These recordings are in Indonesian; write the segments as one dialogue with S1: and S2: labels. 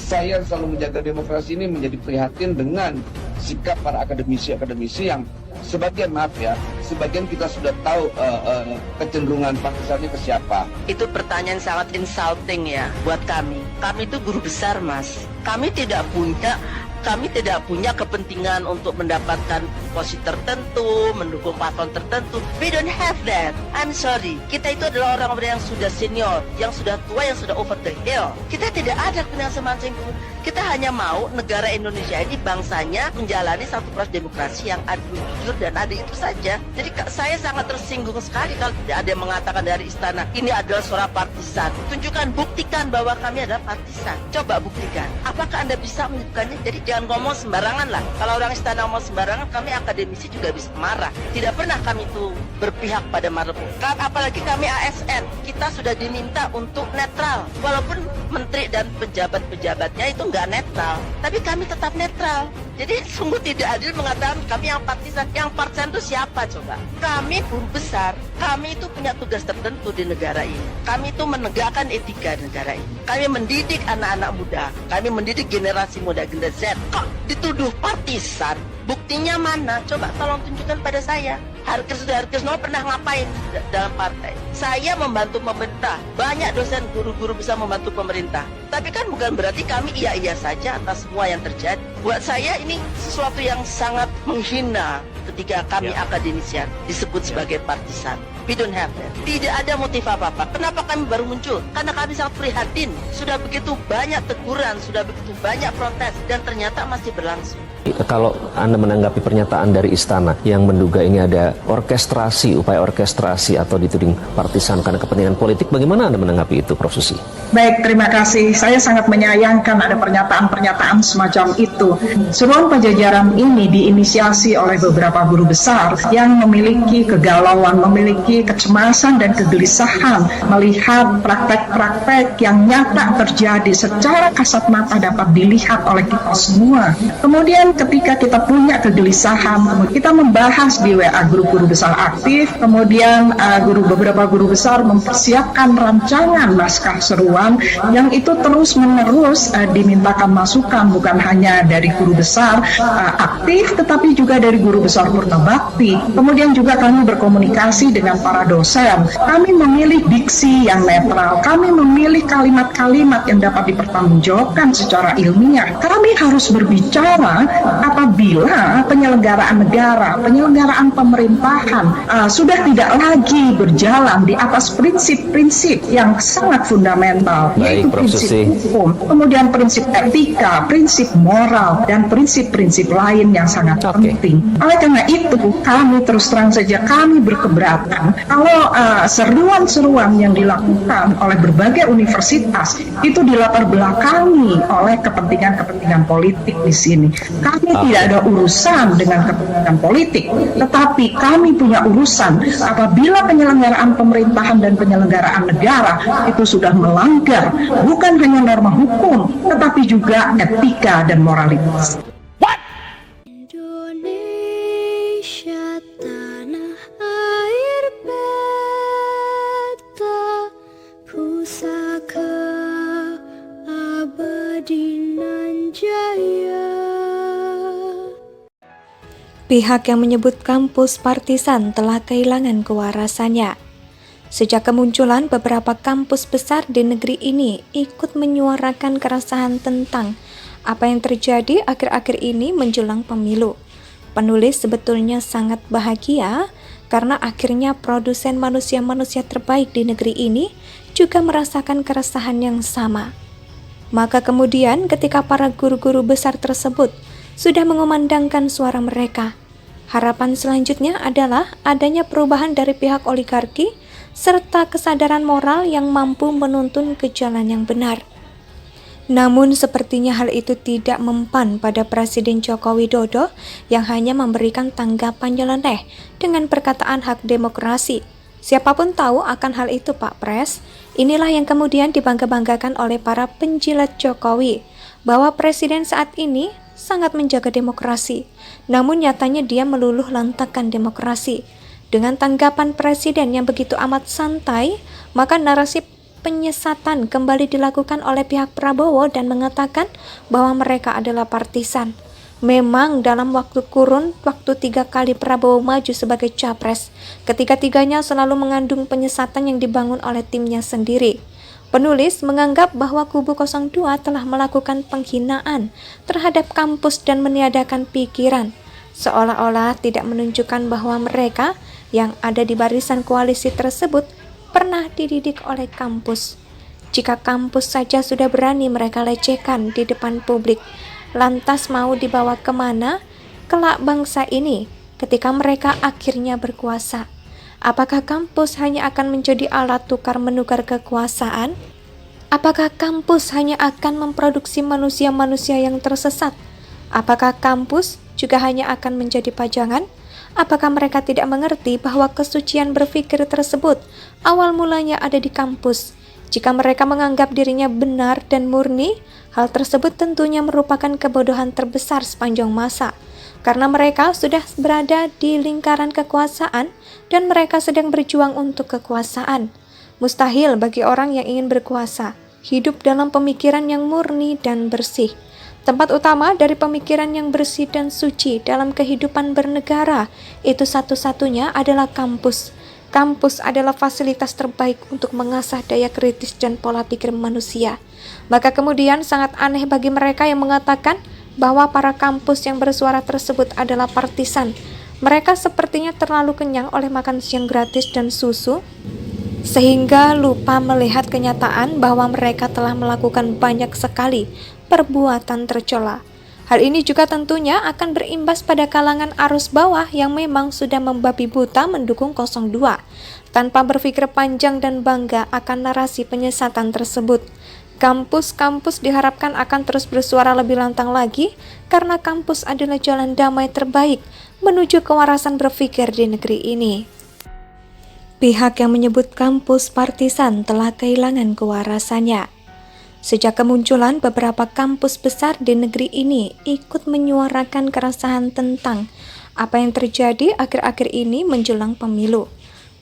S1: saya selalu menjaga demokrasi ini menjadi prihatin dengan sikap para akademisi yang sebagian, maaf ya, sebagian kita sudah tahu kecenderungan partisannya ke siapa.
S2: Itu pertanyaan sangat insulting ya buat kami. Kami itu guru besar, Mas. Kami tidak punya kepentingan untuk mendapatkan posisi tertentu, mendukung paslon tertentu. We don't have that. I'm sorry. Kita itu adalah orang-orang yang sudah senior, yang sudah tua, yang sudah over the hill. Kita tidak ada kepentingan semacam itu. Kita hanya mau negara Indonesia ini bangsanya menjalani satu proses demokrasi yang adil, jujur, dan adil, itu saja. Jadi saya sangat tersinggung sekali kalau tidak ada yang mengatakan dari istana, ini adalah suara partisan. Tunjukkan, buktikan bahwa kami adalah partisan. Coba buktikan. Apakah Anda bisa menyebutkannya? Jadi jangan ngomong sembarangan lah. Kalau orang istana ngomong sembarangan, kami akademisi juga bisa marah. Tidak pernah kami itu berpihak pada manapun. Apalagi kami ASN, kita sudah diminta untuk netral. Walaupun menteri dan pejabat-pejabatnya itu nggak netral, tapi kami tetap netral. Jadi sungguh tidak adil mengatakan kami yang partisan. Yang partisan itu siapa coba? Kami guru besar, kami itu punya tugas tertentu di negara ini. Kami itu menegakkan etika di negara ini. Kami mendidik anak-anak muda, kami mendidik generasi muda, generasi Z. Kok dituduh partisan? Buktinya mana? Coba tolong tunjukkan pada saya. Harkesno pernah ngapain dalam partai? Saya membantu pemerintah. Banyak dosen guru-guru bisa membantu pemerintah. Tapi kan bukan berarti kami iya-iya saja atas semua yang terjadi. Buat saya ini sesuatu yang sangat menghina ketika kami akademisian disebut sebagai partisan. We don't have that. Tidak ada motif apa-apa. Kenapa kami baru muncul? Karena kami sangat prihatin. Sudah begitu banyak teguran, sudah begitu banyak protes, dan ternyata masih berlangsung.
S3: Kalau Anda menanggapi pernyataan dari istana yang menduga ini ada orkestrasi, upaya orkestrasi atau dituding partisan karena kepentingan politik, bagaimana Anda menanggapi itu, Prof. Susi?
S4: Baik, terima kasih. Saya sangat menyayangkan ada pernyataan-pernyataan semacam itu. Seruan Pajajaran ini diinisiasi oleh beberapa guru besar yang memiliki kegalauan, memiliki kecemasan dan kegelisahan melihat praktek-praktek yang nyata terjadi secara kasat mata dapat dilihat oleh kita semua. Kemudian ketika kita punya kegelisahan, kita membahas di WA guru-guru besar aktif, kemudian beberapa guru besar mempersiapkan rancangan naskah seruan yang itu terus-menerus dimintakan masukan, bukan hanya dari guru besar aktif, tetapi juga dari guru besar Purna Bakti. Kemudian juga kami berkomunikasi dengan para dosen. Kami memilih diksi yang netral, kami memilih kalimat-kalimat yang dapat dipertanggungjawabkan secara ilmiah. Kami harus berbicara apabila penyelenggaraan negara, penyelenggaraan pemerintahan sudah tidak lagi berjalan di atas prinsip-prinsip yang sangat fundamental, yaitu prinsip hukum, kemudian prinsip etika, prinsip moral, dan prinsip-prinsip lain yang sangat penting. Oleh karena itu, kami terus terang saja kami berkeberatan kalau seruan-seruan yang dilakukan oleh berbagai universitas itu dilatar belakangi oleh kepentingan-kepentingan politik di sini. Kami tidak ada urusan dengan kepentingan politik, tetapi kami punya urusan apabila penyelenggaraan pemerintahan dan penyelenggaraan negara itu sudah melanggar bukan hanya norma hukum, tetapi juga etika dan moralitas.
S5: Indonesia tanah air beta, pusaka abadi nan jaya.
S6: Pihak yang menyebut kampus partisan telah kehilangan kewarasannya. Sejak kemunculan beberapa kampus besar di negeri ini ikut menyuarakan keresahan tentang apa yang terjadi akhir-akhir ini menjelang pemilu. Penulis sebetulnya sangat bahagia karena akhirnya produsen manusia-manusia terbaik di negeri ini juga merasakan keresahan yang sama. Maka kemudian ketika para guru-guru besar tersebut sudah mengumandangkan suara mereka, harapan selanjutnya adalah adanya perubahan dari pihak oligarki serta kesadaran moral yang mampu menuntun ke jalan yang benar. Namun sepertinya hal itu tidak mempan pada Presiden Joko Widodo yang hanya memberikan tanggapan nyeleneh dengan perkataan hak demokrasi. Siapapun tahu akan hal itu, Pak Pres. Inilah yang kemudian dibangga-banggakan oleh para penjilat Jokowi, bahwa Presiden saat ini sangat menjaga demokrasi. Namun nyatanya dia meluluh lantakkan demokrasi. Dengan tanggapan Presiden yang begitu amat santai, maka narasi penyesatan kembali dilakukan oleh pihak Prabowo dan mengatakan bahwa mereka adalah partisan. Memang dalam waktu kurun waktu 3 kali Prabowo maju sebagai capres, ketiga-tiganya selalu mengandung penyesatan yang dibangun oleh timnya sendiri. Penulis menganggap bahwa kubu 02 telah melakukan penghinaan terhadap kampus dan meniadakan pikiran, seolah-olah tidak menunjukkan bahwa mereka yang ada di barisan koalisi tersebut pernah dididik oleh kampus. Jika kampus saja sudah berani mereka lecehkan di depan publik, lantas mau dibawa kemana kelak bangsa ini ketika mereka akhirnya berkuasa? Apakah kampus hanya akan menjadi alat tukar-menukar kekuasaan? Apakah kampus hanya akan memproduksi manusia-manusia yang tersesat? Apakah kampus juga hanya akan menjadi pajangan? Apakah mereka tidak mengerti bahwa kesucian berpikir tersebut awal mulanya ada di kampus? Jika mereka menganggap dirinya benar dan murni, hal tersebut tentunya merupakan kebodohan terbesar sepanjang masa, karena mereka sudah berada di lingkaran kekuasaan dan mereka sedang berjuang untuk kekuasaan. Mustahil bagi orang yang ingin berkuasa hidup dalam pemikiran yang murni dan bersih. Tempat utama dari pemikiran yang bersih dan suci dalam kehidupan bernegara itu satu-satunya adalah kampus. Kampus adalah fasilitas terbaik untuk mengasah daya kritis dan pola pikir manusia. Maka kemudian sangat aneh bagi mereka yang mengatakan bahwa para kampus yang bersuara tersebut adalah partisan. Mereka sepertinya terlalu kenyang oleh makan siang gratis dan susu, sehingga lupa melihat kenyataan bahwa mereka telah melakukan banyak sekali perbuatan tercela. Hal ini juga tentunya akan berimbas pada kalangan arus bawah yang memang sudah membabi buta mendukung 02, tanpa berpikir panjang dan bangga akan narasi penyesatan tersebut. Kampus-kampus diharapkan akan terus bersuara lebih lantang lagi, karena kampus adalah jalan damai terbaik menuju kewarasan berpikir di negeri ini. Pihak yang menyebut kampus partisan telah kehilangan kewarasannya. Sejak kemunculan beberapa kampus besar di negeri ini ikut menyuarakan keresahan tentang apa yang terjadi akhir-akhir ini menjelang pemilu.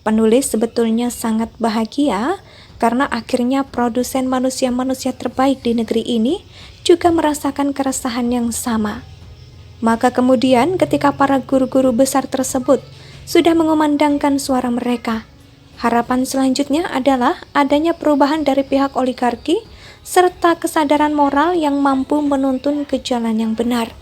S6: Penulis sebetulnya sangat bahagia karena akhirnya produsen manusia-manusia terbaik di negeri ini juga merasakan keresahan yang sama. Maka kemudian ketika para guru-guru besar tersebut sudah mengumandangkan suara mereka, harapan selanjutnya adalah adanya perubahan dari pihak oligarki serta kesadaran moral yang mampu menuntun ke jalan yang benar.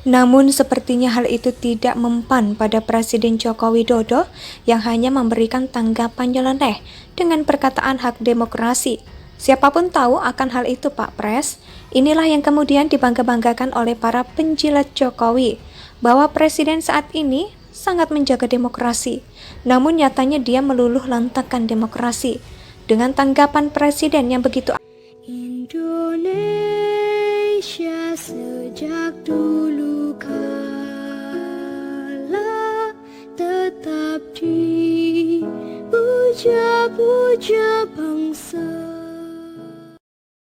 S6: Namun sepertinya hal itu tidak mempan pada Presiden Joko Widodo yang hanya memberikan tanggapan nyeleneh dengan perkataan hak demokrasi. Siapapun tahu akan hal itu, Pak Pres. Inilah yang kemudian dibangga-banggakan oleh para penjilat Jokowi, bahwa Presiden saat ini sangat menjaga demokrasi. Namun nyatanya dia meluluh lantakkan demokrasi. Dengan tanggapan Presiden yang begitu,
S5: Indonesia sejak dulu kala tetap dipuja-puja bangsa.